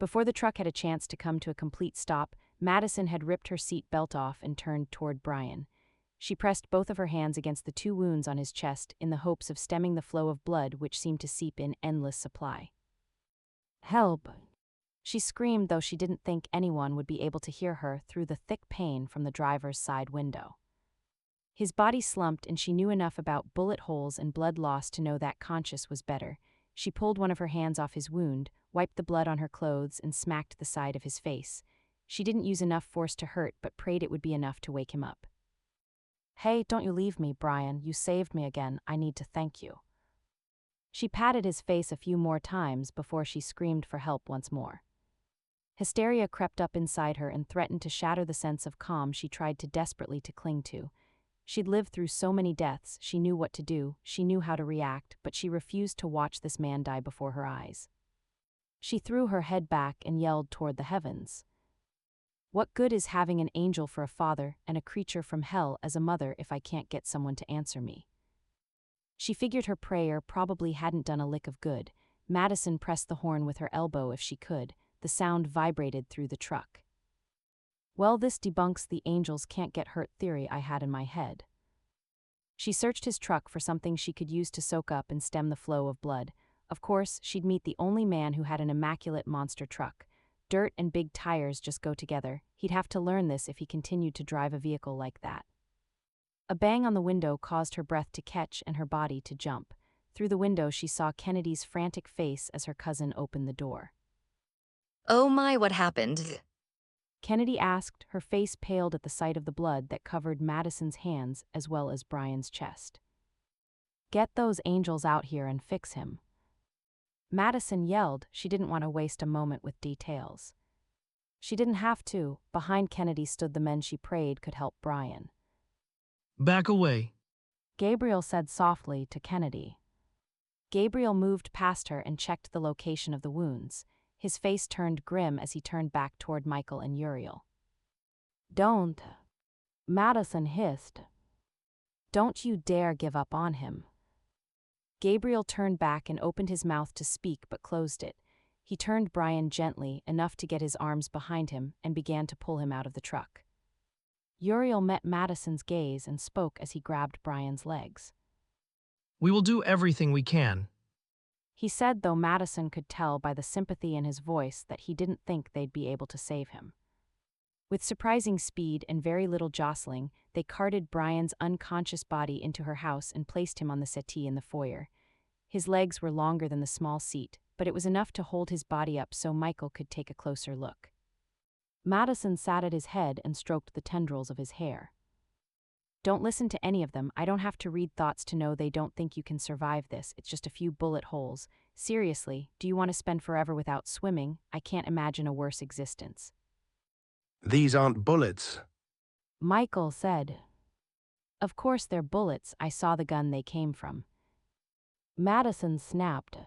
Before the truck had a chance to come to a complete stop, Madison had ripped her seat belt off and turned toward Brian. She pressed both of her hands against the 2 wounds on his chest in the hopes of stemming the flow of blood which seemed to seep in endless supply. "Help!" She screamed, though she didn't think anyone would be able to hear her through the thick pain from the driver's side window. His body slumped, and she knew enough about bullet holes and blood loss to know that conscious was better. She pulled one of her hands off his wound, wiped the blood on her clothes, and smacked the side of his face. She didn't use enough force to hurt, but prayed it would be enough to wake him up. "Hey, don't you leave me, Brian. You saved me again. I need to thank you." She patted his face a few more times before she screamed for help once more. Hysteria crept up inside her and threatened to shatter the sense of calm she tried to desperately to cling to. She'd lived through so many deaths, she knew what to do, she knew how to react, but she refused to watch this man die before her eyes. She threw her head back and yelled toward the heavens. "What good is having an angel for a father and a creature from hell as a mother if I can't get someone to answer me?" She figured her prayer probably hadn't done a lick of good. Madison pressed the horn with her elbow if she could. The sound vibrated through the truck. "Well, this debunks the angels can't get hurt theory I had in my head." She searched his truck for something she could use to soak up and stem the flow of blood. Of course, she'd meet the only man who had an immaculate monster truck. Dirt and big tires just go together. He'd have to learn this if he continued to drive a vehicle like that. A bang on the window caused her breath to catch and her body to jump. Through the window, she saw Kennedy's frantic face as her cousin opened the door. "Oh my, what happened?" Kennedy asked, her face paled at the sight of the blood that covered Madison's hands as well as Brian's chest. "Get those angels out here and fix him." Madison yelled. She didn't want to waste a moment with details. She didn't have to. Behind Kennedy stood the men she prayed could help Brian. "Back away," Gabriel said softly to Kennedy. Gabriel moved past her and checked the location of the wounds. His face turned grim as he turned back toward Michael and Uriel. "Don't," Madison hissed. "Don't you dare give up on him." Gabriel turned back and opened his mouth to speak but closed it. He turned Brian gently, enough to get his arms behind him, and began to pull him out of the truck. Uriel met Madison's gaze and spoke as he grabbed Brian's legs. "We will do everything we can." He said, though Madison could tell by the sympathy in his voice that he didn't think they'd be able to save him. With surprising speed and very little jostling, they carted Brian's unconscious body into her house and placed him on the settee in the foyer. His legs were longer than the small seat, but it was enough to hold his body up so Michael could take a closer look. Madison sat at his head and stroked the tendrils of his hair. "Don't listen to any of them. I don't have to read thoughts to know they don't think you can survive this. It's just a few bullet holes. Seriously, do you want to spend forever without swimming? I can't imagine a worse existence." "These aren't bullets." Michael said. "Of course they're bullets. I saw the gun they came from." Madison snapped.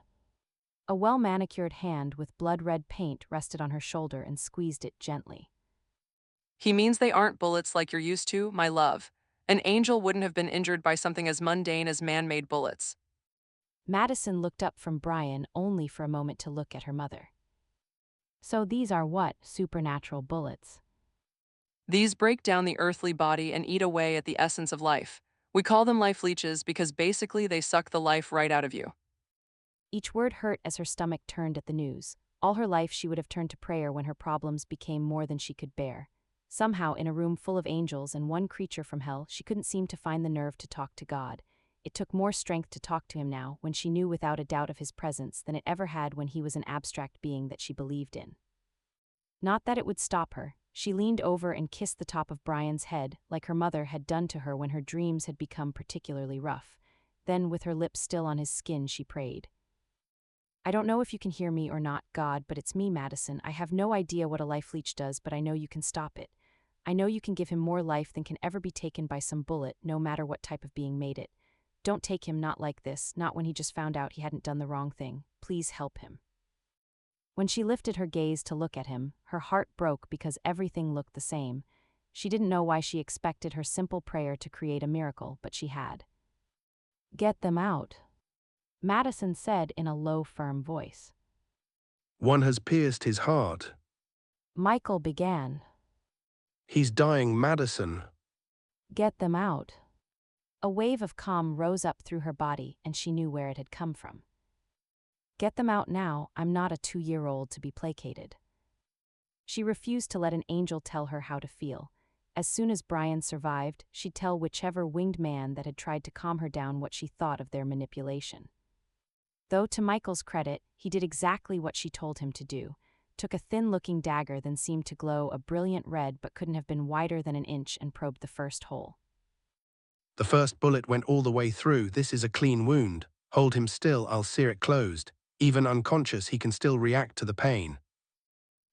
A well-manicured hand with blood-red paint rested on her shoulder and squeezed it gently. "He means they aren't bullets like you're used to, my love. An angel wouldn't have been injured by something as mundane as man-made bullets." Madison looked up from Brian only for a moment to look at her mother. "So these are what, supernatural bullets?" These break down the earthly body and eat away at the essence of life. We call them life leeches because basically they suck the life right out of you. Each word hurt as her stomach turned at the news. All her life she would have turned to prayer when her problems became more than she could bear. Somehow, in a room full of angels and one creature from hell, she couldn't seem to find the nerve to talk to God. It took more strength to talk to him now, when she knew without a doubt of his presence, than it ever had when he was an abstract being that she believed in. Not that it would stop her. She leaned over and kissed the top of Brian's head, like her mother had done to her when her dreams had become particularly rough. Then, with her lips still on his skin, she prayed. "I don't know if you can hear me or not, God, but it's me, Madison. I have no idea what a life leech does, but I know you can stop it. I know you can give him more life than can ever be taken by some bullet, no matter what type of being made it. Don't take him, not like this, not when he just found out he hadn't done the wrong thing. Please help him." When she lifted her gaze to look at him, her heart broke because everything looked the same. She didn't know why she expected her simple prayer to create a miracle, but she had. "Get them out," Madison said in a low, firm voice. One has pierced his heart. Michael began. He's dying, Madison. Get them out. A wave of calm rose up through her body, and she knew where it had come from. Get them out now, I'm not a 2-year-old to be placated. She refused to let an angel tell her how to feel. As soon as Brian survived, she'd tell whichever winged man that had tried to calm her down what she thought of their manipulation. Though to Michael's credit, he did exactly what she told him to do, took a thin-looking dagger that seemed to glow a brilliant red but couldn't have been wider than an inch and probed the first hole. The first bullet went all the way through. This is a clean wound. Hold him still, I'll sear it closed. Even unconscious, he can still react to the pain.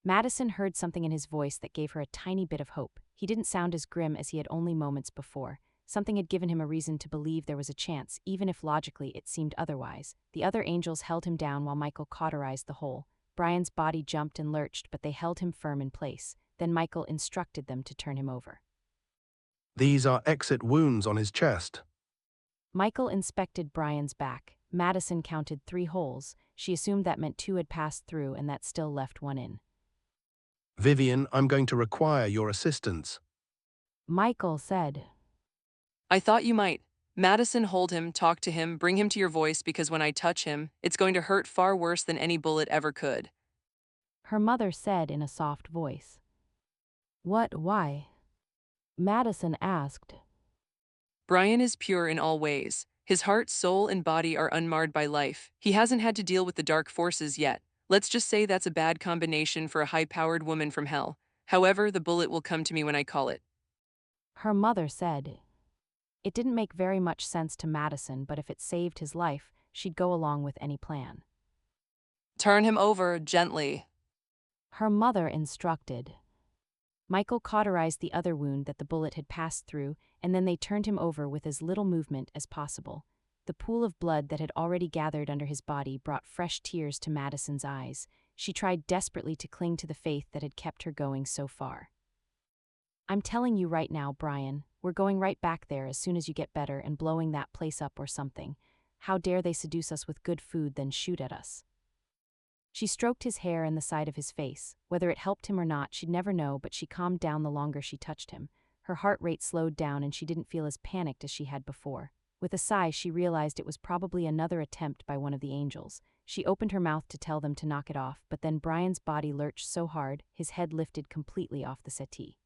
Madison heard something in his voice that gave her a tiny bit of hope. He didn't sound as grim as he had only moments before. Something had given him a reason to believe there was a chance, even if logically it seemed otherwise. The other angels held him down while Michael cauterized the hole. Brian's body jumped and lurched, but they held him firm in place. Then Michael instructed them to turn him over. These are exit wounds on his chest. Michael inspected Brian's back. Madison counted 3 holes. She assumed that meant 2 had passed through and that still left 1 in. Vivian, I'm going to require your assistance. Michael said. I thought you might. Madison, hold him, talk to him, bring him to your voice because when I touch him, it's going to hurt far worse than any bullet ever could. Her mother said in a soft voice. What, why? Madison asked. Brian is pure in all ways. His heart, soul, and body are unmarred by life. He hasn't had to deal with the dark forces yet. Let's just say that's a bad combination for a high-powered woman from hell. However, the bullet will come to me when I call it. Her mother said. It didn't make very much sense to Madison, but if it saved his life, she'd go along with any plan. Turn him over, gently. Her mother instructed. Michael cauterized the other wound that the bullet had passed through, and then they turned him over with as little movement as possible. The pool of blood that had already gathered under his body brought fresh tears to Madison's eyes. She tried desperately to cling to the faith that had kept her going so far. I'm telling you right now, Brian, we're going right back there as soon as you get better and blowing that place up or something. How dare they seduce us with good food then shoot at us? She stroked his hair and the side of his face. Whether it helped him or not, she'd never know, but she calmed down the longer she touched him. Her heart rate slowed down and she didn't feel as panicked as she had before. With a sigh, she realized it was probably another attempt by one of the angels. She opened her mouth to tell them to knock it off, but then Brian's body lurched so hard, his head lifted completely off the settee.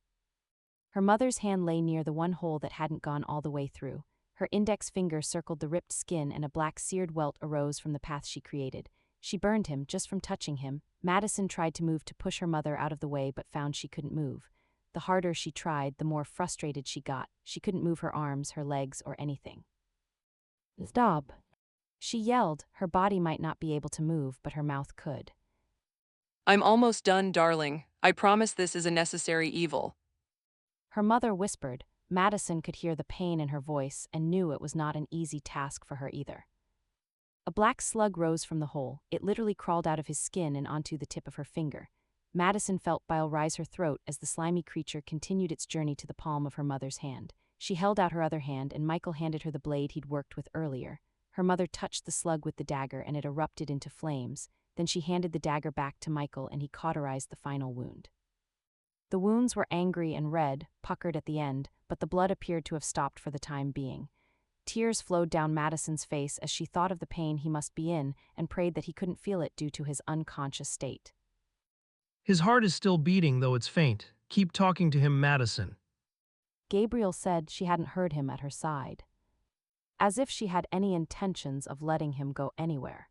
Her mother's hand lay near the one hole that hadn't gone all the way through. Her index finger circled the ripped skin and a black seared welt arose from the path she created. She burned him just from touching him. Madison tried to move to push her mother out of the way but found she couldn't move. The harder she tried, the more frustrated she got. She couldn't move her arms, her legs, or anything. Stop! She yelled. Her body might not be able to move, but her mouth could. I'm almost done, darling. I promise this is a necessary evil. Her mother whispered. Madison could hear the pain in her voice and knew it was not an easy task for her either. A black slug rose from the hole. It literally crawled out of his skin and onto the tip of her finger. Madison felt bile rise her throat as the slimy creature continued its journey to the palm of her mother's hand. She held out her other hand and Michael handed her the blade he'd worked with earlier. Her mother touched the slug with the dagger and it erupted into flames. Then she handed the dagger back to Michael and he cauterized the final wound. The wounds were angry and red, puckered at the end, but the blood appeared to have stopped for the time being. Tears flowed down Madison's face as she thought of the pain he must be in and prayed that he couldn't feel it due to his unconscious state. His heart is still beating, though it's faint. Keep talking to him, Madison. Gabriel said she hadn't heard him at her side. As if she had any intentions of letting him go anywhere.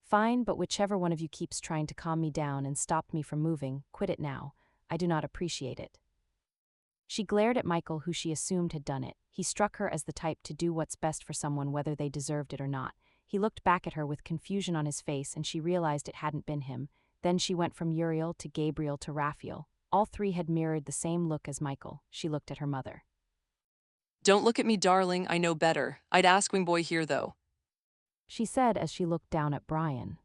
Fine, but whichever one of you keeps trying to calm me down and stop me from moving, quit it now. I do not appreciate it. She glared at Michael, who she assumed had done it. He struck her as the type to do what's best for someone whether they deserved it or not. He looked back at her with confusion on his face and she realized it hadn't been him. Then she went from Uriel to Gabriel to Raphael. All three had mirrored the same look as Michael. She looked at her mother. Don't look at me, darling, I know better. I'd ask Wingboy here, though. She said as she looked down at Brian.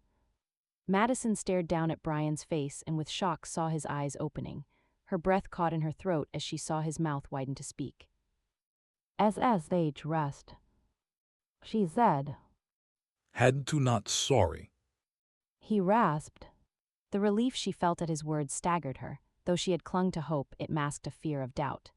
Madison stared down at Brian's face and with shock saw his eyes opening. Her breath caught in her throat as she saw his mouth widen to speak. SSH rest. She said. Had to not sorry. he rasped. The relief she felt at his words staggered her. Though she had clung to hope, it masked a fear of doubt.